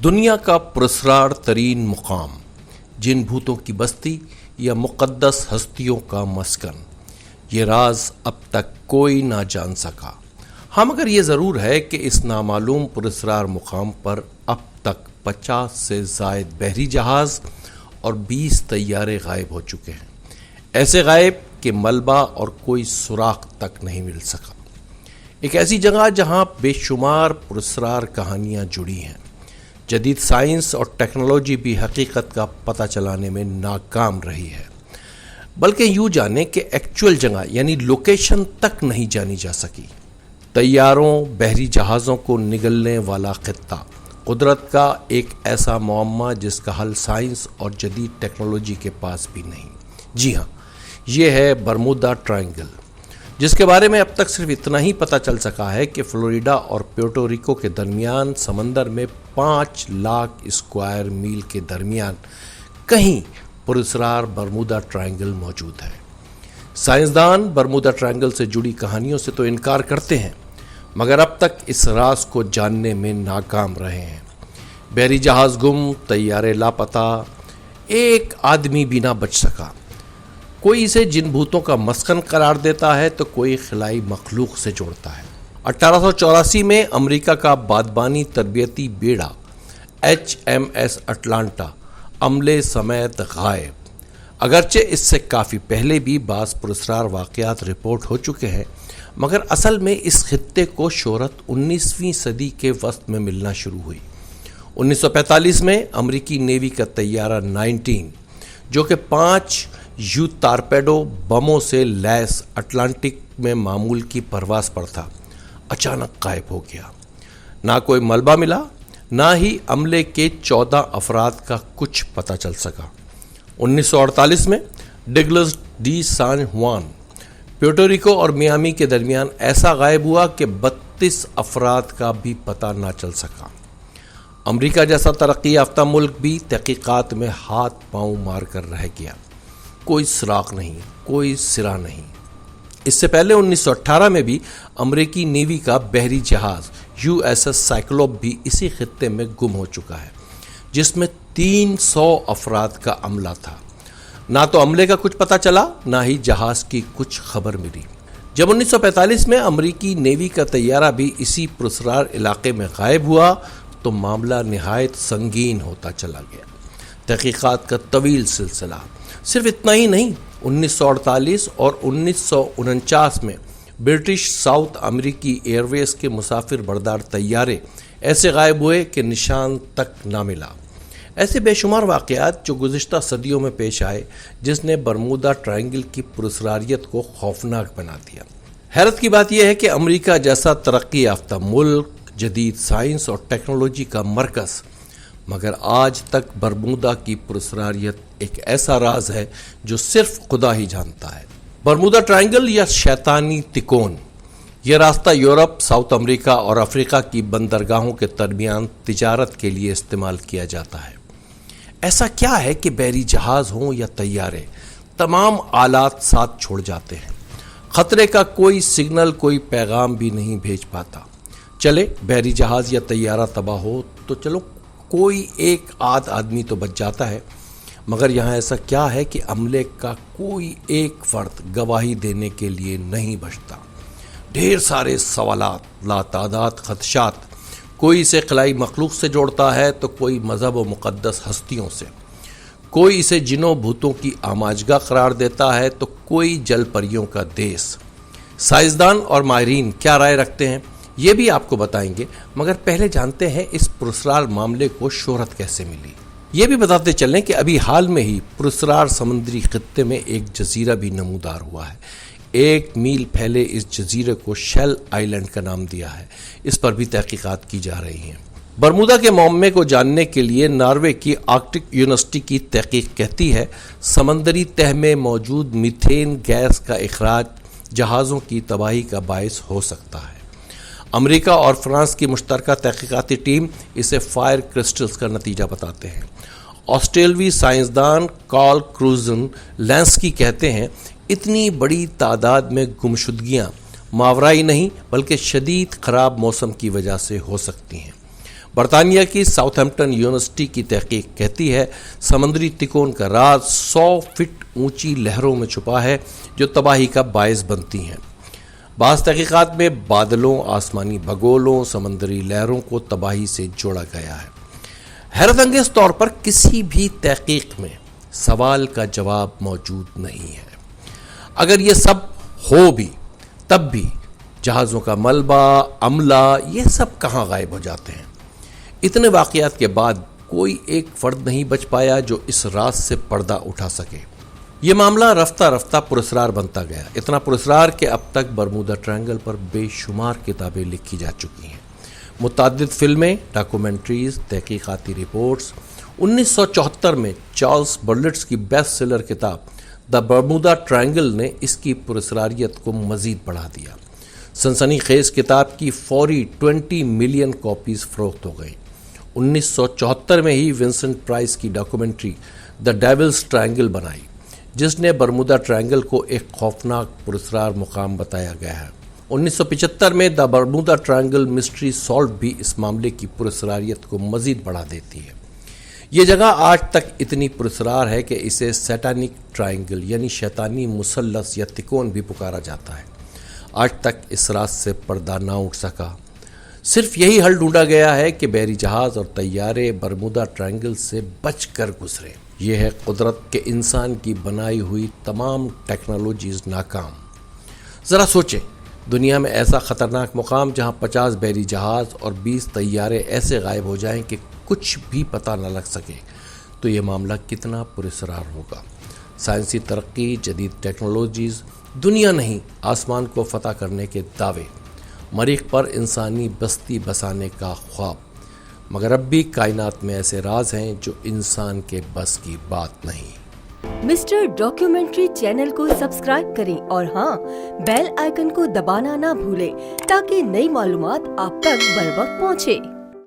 دنیا کا پراسرار ترین مقام، جن بھوتوں کی بستی یا مقدس ہستیوں کا مسکن، یہ راز اب تک کوئی نہ جان سکا۔ ہاں، مگر یہ ضرور ہے کہ اس نامعلوم پراسرار مقام پر اب تک 50 سے زائد بحری جہاز اور 20 طیارے غائب ہو چکے ہیں، ایسے غائب کہ ملبہ اور کوئی سراغ تک نہیں مل سکا۔ ایک ایسی جگہ جہاں بے شمار پراسرار کہانیاں جڑی ہیں۔ جدید سائنس اور ٹیکنالوجی بھی حقیقت کا پتہ چلانے میں ناکام رہی ہے، بلکہ یوں جانیں کہ ایکچول جگہ یعنی لوکیشن تک نہیں جانی جا سکی۔ طیاروں، بحری جہازوں کو نگلنے والا خطہ، قدرت کا ایک ایسا معمہ جس کا حل سائنس اور جدید ٹیکنالوجی کے پاس بھی نہیں۔ جی ہاں، یہ ہے برمودا ٹرائنگل، جس کے بارے میں اب تک صرف اتنا ہی پتہ چل سکا ہے کہ فلوریڈا اور پیورٹو ریکو کے درمیان سمندر میں 5 لاکھ اسکوائر میل کے درمیان کہیں پراسرار برمودا ٹرائنگل موجود ہے۔ سائنسدان برمودا ٹرائنگل سے جڑی کہانیوں سے تو انکار کرتے ہیں، مگر اب تک اس راز کو جاننے میں ناکام رہے ہیں۔ بحری جہاز گم، طیارے لاپتہ، ایک آدمی بھی نہ بچ سکا۔ کوئی اسے جن بھوتوں کا مسکن قرار دیتا ہے تو کوئی خلائی مخلوق سے جوڑتا ہے۔ 1884 میں امریکہ کا بادبانی تربیتی بیڑا HMS اٹلانٹا عملے سمیت غائب۔ اگرچہ اس سے کافی پہلے بھی بعض پراسرار واقعات رپورٹ ہو چکے ہیں، مگر اصل میں اس خطے کو شہرت 19ویں صدی کے وسط میں ملنا شروع ہوئی۔ 1945 میں امریکی نیوی کا طیارہ 19 جو کہ 5 یو ٹارپیڈو بموں سے لیس اٹلانٹک میں معمول کی پرواز پر تھا، اچانک غائب ہو گیا۔ نہ کوئی ملبہ ملا، نہ ہی عملے کے 14 افراد کا کچھ پتہ چل سکا۔ 1948 میں ڈگلس ڈی سان ہوان پیورٹو ریکو اور میامی کے درمیان ایسا غائب ہوا کہ 32 افراد کا بھی پتہ نہ چل سکا۔ امریکہ جیسا ترقی یافتہ ملک بھی تحقیقات میں ہاتھ پاؤں مار کر رہ گیا۔ کوئی سراغ نہیں، کوئی سرا نہیں۔ اس سے پہلے 1918 میں بھی امریکی نیوی کا بحری جہاز USS سائکلوپ بھی اسی خطے میں گم ہو چکا ہے، جس میں 300 افراد کا عملہ تھا۔ نہ تو عملے کا کچھ پتہ چلا، نہ ہی جہاز کی کچھ خبر ملی۔ جب 1945 میں امریکی نیوی کا طیارہ بھی اسی پراسرار علاقے میں غائب ہوا تو معاملہ نہایت سنگین ہوتا چلا گیا۔ تحقیقات کا طویل سلسلہ۔ صرف اتنا ہی نہیں، 1948 اور 1949 میں برٹش ساؤتھ امریکی ایئر ویز کے مسافر بردار طیارے ایسے غائب ہوئے کہ نشان تک نہ ملا۔ ایسے بے شمار واقعات جو گزشتہ صدیوں میں پیش آئے، جس نے برمودا ٹرائنگل کی پراسراریت کو خوفناک بنا دیا۔ حیرت کی بات یہ ہے کہ امریکہ جیسا ترقی یافتہ ملک، جدید سائنس اور ٹیکنالوجی کا مرکز، مگر آج تک برمودا کی پراسراریت ایک ایسا راز ہے جو صرف خدا ہی جانتا ہے۔ برمودا ٹرائنگل یا شیطانی تکون، یہ راستہ یورپ، ساؤتھ امریکہ اور افریقہ کی بندرگاہوں کے درمیان تجارت کے لیے استعمال کیا جاتا ہے۔ ایسا کیا ہے کہ بحری جہاز ہوں یا طیارے، تمام آلات ساتھ چھوڑ جاتے ہیں؟ خطرے کا کوئی سگنل، کوئی پیغام بھی نہیں بھیج پاتا۔ چلے بحری جہاز یا طیارہ تباہ ہو تو چلو کوئی ایک آدھ آدمی تو بچ جاتا ہے، مگر یہاں ایسا کیا ہے کہ عملے کا کوئی ایک فرد گواہی دینے کے لیے نہیں بچتا؟ ڈھیر سارے سوالات، لاتعداد خدشات۔ کوئی اسے خلائی مخلوق سے جوڑتا ہے تو کوئی مذہب و مقدس ہستیوں سے، کوئی اسے جنوں بھوتوں کی آماجگاہ قرار دیتا ہے تو کوئی جل پریوں کا دیس۔ سائنسدان اور ماہرین کیا رائے رکھتے ہیں یہ بھی آپ کو بتائیں گے، مگر پہلے جانتے ہیں اس پراسرار معاملے کو شہرت کیسے ملی۔ یہ بھی بتاتے چلیں کہ ابھی حال میں ہی پراسرار سمندری خطے میں ایک جزیرہ بھی نمودار ہوا ہے۔ 1 میل پھیلے اس جزیرے کو شیل آئیلینڈ کا نام دیا ہے۔ اس پر بھی تحقیقات کی جا رہی ہیں۔ برمودا کے معمے کو جاننے کے لیے ناروے کی آرکٹک یونیورسٹی کی تحقیق کہتی ہے سمندری تہہ میں موجود میتھین گیس کا اخراج جہازوں کی تباہی کا باعث ہو سکتا ہے۔ امریکہ اور فرانس کی مشترکہ تحقیقاتی ٹیم اسے فائر کرسٹلز کا نتیجہ بتاتے ہیں۔ آسٹریلوی سائنسدان کارل کروزن لینسکی کہتے ہیں اتنی بڑی تعداد میں گمشدگیاں ماورائی نہیں بلکہ شدید خراب موسم کی وجہ سے ہو سکتی ہیں۔ برطانیہ کی ساؤتھہمپٹن یونیورسٹی کی تحقیق کہتی ہے سمندری تکون کا راز 100 فٹ اونچی لہروں میں چھپا ہے جو تباہی کا باعث بنتی ہیں۔ بعض تحقیقات میں بادلوں، آسمانی بھگولوں، سمندری لہروں کو تباہی سے جوڑا گیا ہے۔ حیرت انگیز طور پر کسی بھی تحقیق میں سوال کا جواب موجود نہیں ہے۔ اگر یہ سب ہو بھی تب بھی جہازوں کا ملبہ، عملہ، یہ سب کہاں غائب ہو جاتے ہیں؟ اتنے واقعات کے بعد کوئی ایک فرد نہیں بچ پایا جو اس راز سے پردہ اٹھا سکے۔ یہ معاملہ رفتہ رفتہ پراسرار بنتا گیا، اتنا پراسرار کہ اب تک برمودا ٹرائنگل پر بے شمار کتابیں لکھی جا چکی ہیں، متعدد فلمیں، ڈاکومنٹریز، تحقیقاتی رپورٹس۔ 1974 میں چارلس برلٹس کی بیسٹ سیلر کتاب دا برمودا ٹرائنگل نے اس کی پراسراریت کو مزید بڑھا دیا۔ سنسنی خیز کتاب کی فوری 20 ملین کاپیز فروخت ہو گئیں۔ 1974 میں ہی ونسنٹ پرائس کی ڈاکومنٹری دا ڈیولز ٹرائنگل بنائی، جس نے برمودا ٹرائنگل کو ایک خوفناک پراسرار مقام بتایا گیا ہے۔ 1975 میں دا برمودا ٹرائنگل مسٹری سالوڈ بھی اس معاملے کی پراسراریت کو مزید بڑھا دیتی ہے۔ یہ جگہ آج تک اتنی پراسرار ہے کہ اسے سیٹانک ٹرائنگل یعنی شیطانی مثلث یا تکون بھی پکارا جاتا ہے۔ آج تک اس راز سے پردہ نہ اٹھ سکا۔ صرف یہی حل ڈھونڈا گیا ہے کہ بحری جہاز اور طیارے برمودا ٹرائنگل سے بچ کر گزرے۔ یہ ہے قدرت کے انسان کی بنائی ہوئی تمام ٹیکنالوجیز ناکام۔ ذرا سوچیں، دنیا میں ایسا خطرناک مقام جہاں 50 بحری جہاز اور 20 طیارے ایسے غائب ہو جائیں کہ کچھ بھی پتہ نہ لگ سکے، تو یہ معاملہ کتنا پراسرار ہوگا۔ سائنسی ترقی، جدید ٹیکنالوجیز، دنیا نہیں آسمان کو فتح کرنے کے دعوے، مریخ پر انسانی بستی بسانے کا خواب، مگر اب بھی کائنات میں ایسے راز ہیں جو انسان کے بس کی بات نہیں۔ مسٹر ڈاکیومنٹری چینل کو سبسکرائب کریں اور ہاں بیل آئیکن کو دبانا نہ بھولیں تاکہ نئی معلومات آپ تک بر وقت پہنچے۔